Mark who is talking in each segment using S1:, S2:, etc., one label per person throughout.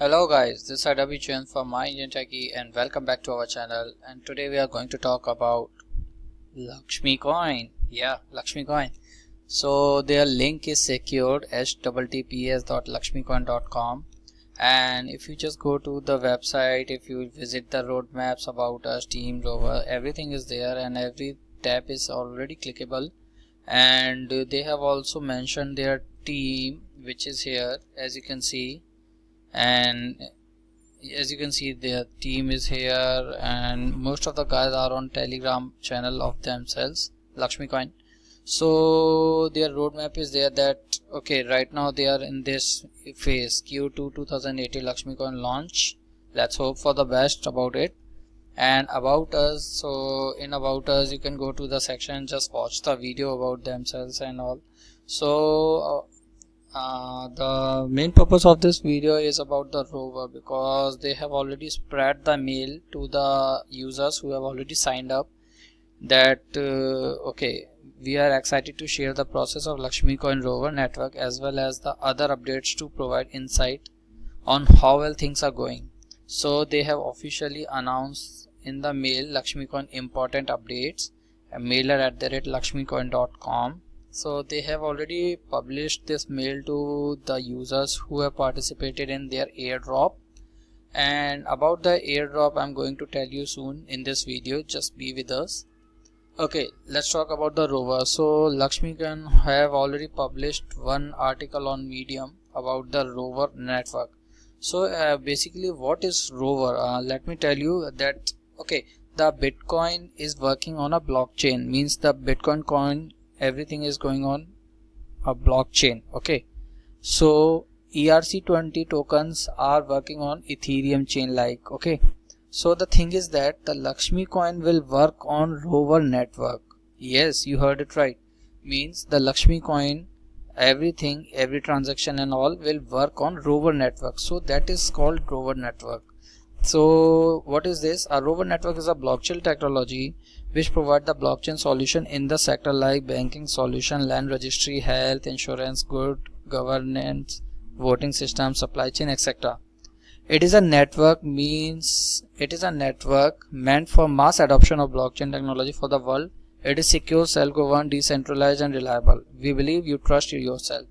S1: Hello guys, this is LaxmiCoin from My Indian Techie and welcome back to our channel. And today we are going to talk about LaxmiCoin. Yeah, LaxmiCoin. So their link is secured https://laxmicoin.com, and if you just go to the website, if you visit the roadmaps, about us, team, rover, everything is there and every tab is already clickable. And they have also mentioned their team, which is here, as you can see. And as you can see, their team is here and most of the guys are on Telegram channel of themselves, LaxmiCoin. So their roadmap is there that okay, right now they are in this phase Q2 2018 LaxmiCoin launch. Let's hope for the best about it. And about us, so in about us you can go to the section, just watch the video about themselves and all. So the main purpose of this video is about the rover, because they have already spread the mail to the users who have already signed up that okay, we are excited to share the process of LaxmiCoin rover network as well as the other updates to provide insight on how well things are going. So they have officially announced in the mail LaxmiCoin important updates, a mailer@laxmicoin.com. So they have already published this mail to the users who have participated in their airdrop. And about the airdrop I'm going to tell you soon in this video, just be with us. Okay, let's talk about the rover. So LaxmiCoin have already published one article on Medium about the rover network. So basically what is rover? Let me tell you that okay, the Bitcoin is working on a blockchain, means the Bitcoin coin, everything is going on a blockchain. Okay, so ERC20 tokens are working on Ethereum chain like. Okay, so the thing is that the LaxmiCoin will work on rover network. Yes, you heard it right, means the LaxmiCoin, everything, every transaction and all will work on rover network. So that is called rover network. So what is this? A rover network is a blockchain technology which provide the blockchain solution in the sector like banking solution, land registry, health, insurance, good governance, voting system, supply chain, etc. It is a network, means it is a network meant for mass adoption of blockchain technology for the world. It is secure, self-governed, decentralized and reliable. We believe you trust yourself.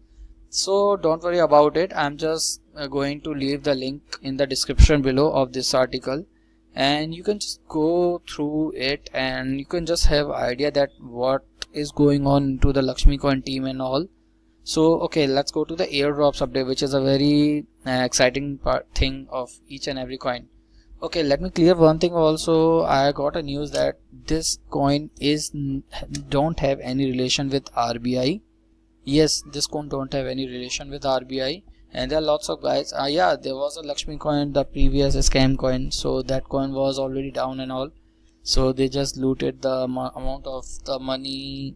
S1: So don't worry about it. I'm just going to leave the link in the description below of this article, and you can just go through it and you can just have idea that what is going on to the LaxmiCoin team and all. So okay, let's go to the airdrops update, which is a very exciting thing of each and every coin. Okay, let me clear one thing also. I got a news that this coin don't have any relation with RBI. Yes, this coin don't have any relation with RBI, and there are lots of guys. Yeah, there was a LaxmiCoin, the previous scam coin, so that coin was already down and all. So they just looted the amount of the money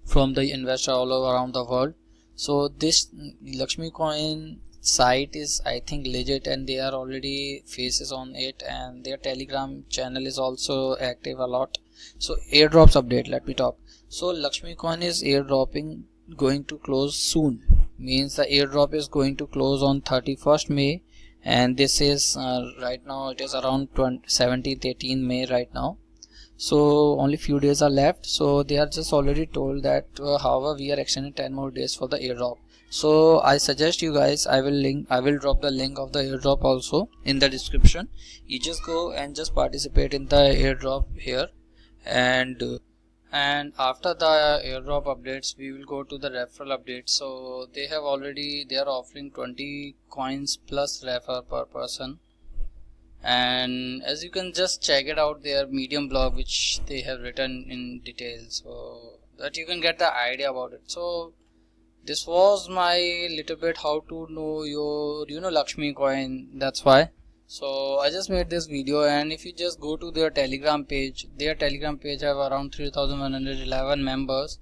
S1: from the investor all over around the world. So this LaxmiCoin site is, I think, legit, and they are already faces on it, and their Telegram channel is also active a lot. So airdrops update, let me talk. So LaxmiCoin is airdropping going to close soon, means the airdrop is going to close on 31st May, and this is right now it is around 17th 18th May right now. So only few days are left. So they are just already told that however we are extending 10 more days for the airdrop. So I suggest you guys, I will drop the link of the airdrop also in the description. You just go and just participate in the airdrop here, and after the airdrop updates we will go to the referral updates. So they are offering 20 coins plus refer per person, and as you can just check it out, their Medium blog which they have written in detail, so that you can get the idea about it. So this was my little bit how to know your LaxmiCoin, that's why. So I just made this video, and if you just go to their Telegram page, have around 3111 members,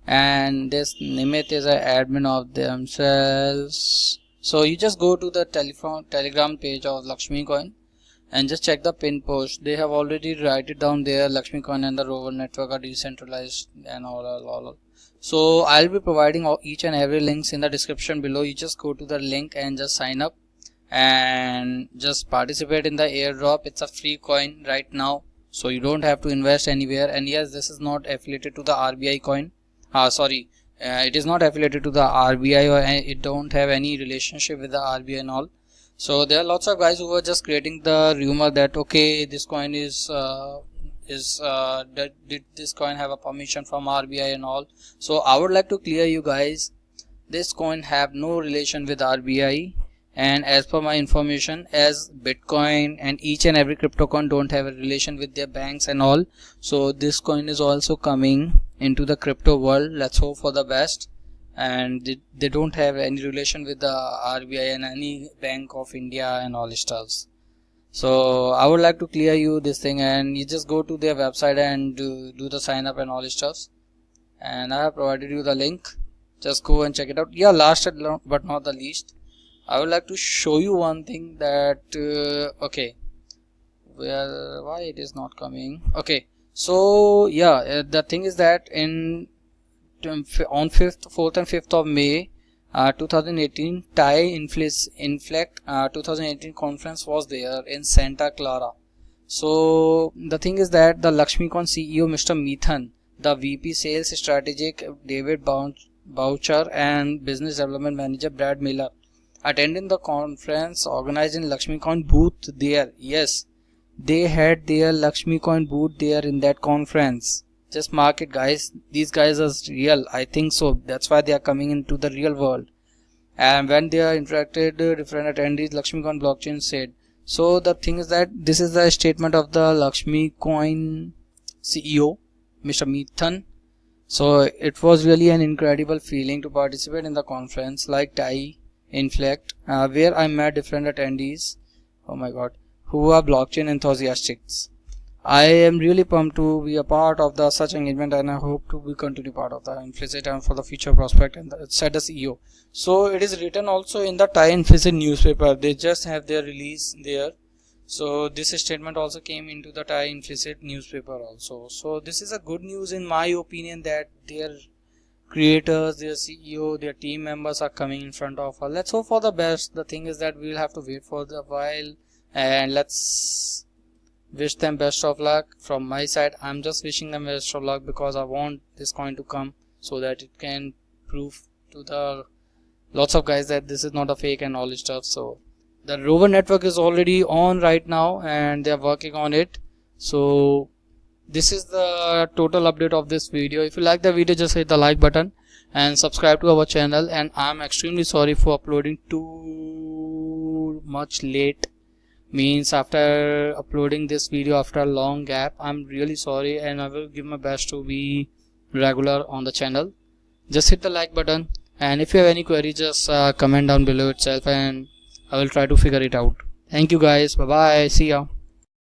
S1: and this Nimit is an admin of themselves. So you just go to the Telegram page of LaxmiCoin and just check the pin post. They have already write it down there. LaxmiCoin and the rover network are decentralized and all. So I'll be providing each and every links in the description below. You just go to the link and just sign up and just participate in the airdrop. It's a free coin right now, so you don't have to invest anywhere. And yes, this is not affiliated to the RBI coin. It is not affiliated to the RBI, or it don't have any relationship with the RBI and all. So there are lots of guys who are just creating the rumor that okay, this coin is did this coin have a permission from RBI and all. So I would like to clear you guys, this coin have no relation with RBI, and as per my information, as Bitcoin and each and every crypto coin don't have a relation with their banks and all, so this coin is also coming into the crypto world. Let's hope for the best. And they don't have any relation with the RBI and any Bank of India and all stuffs. So I would like to clear you this thing, and you just go to their website and do the sign up and all stuffs, and I have provided you the link. Just go and check it out. Yeah, last but not the least, I would like to show you one thing that okay, why it is not coming. Okay, so yeah, the thing is that on 4th and 5th of May 2018, TAI Inflect 2018 conference was there in Santa Clara. So the thing is that the LaxmiCoin CEO Mr. Mithan, the VP Sales Strategic David Boucher, and Business Development Manager Brad Miller attended the conference organized in LaxmiCoin booth there. Yes, they had their LaxmiCoin booth there in that conference. Just mark it, guys. These guys are real. I think so. That's why they are coming into the real world. And when they are interacted, different attendees, LaxmiCoin blockchain said. So the thing is that this is the statement of the LaxmiCoin CEO, Mr. Mithan. So it was really an incredible feeling to participate in the conference like TAI Inflect, where I met different attendees. Oh my God, who are blockchain enthusiasts. I am really pumped to be a part of the such engagement, and I hope to be continue part of the Implicit and for the future prospect, and said the CEO. So it is written also in the TAI Implicit newspaper. They just have their release there. So this statement also came into the TAI Implicit newspaper also. So this is a good news in my opinion, that their creators, their CEO, their team members are coming in front of us. Let's hope for the best. The thing is that we'll have to wait for a while, and let's wish them best of luck. From my side, I'm just wishing them best of luck because I want this coin to come so that it can prove to the lots of guys that this is not a fake and all this stuff. So the rover network is already on right now and they're working on it. So this is the total update of this video. If you like the video, just hit the like button and subscribe to our channel. And I'm extremely sorry for uploading too much late, means after uploading this video after a long gap. I'm really sorry, and I will give my best to be regular on the channel. Just hit the like button, and if you have any query, just comment down below itself and I will try to figure it out. Thank you guys. Bye bye. See ya.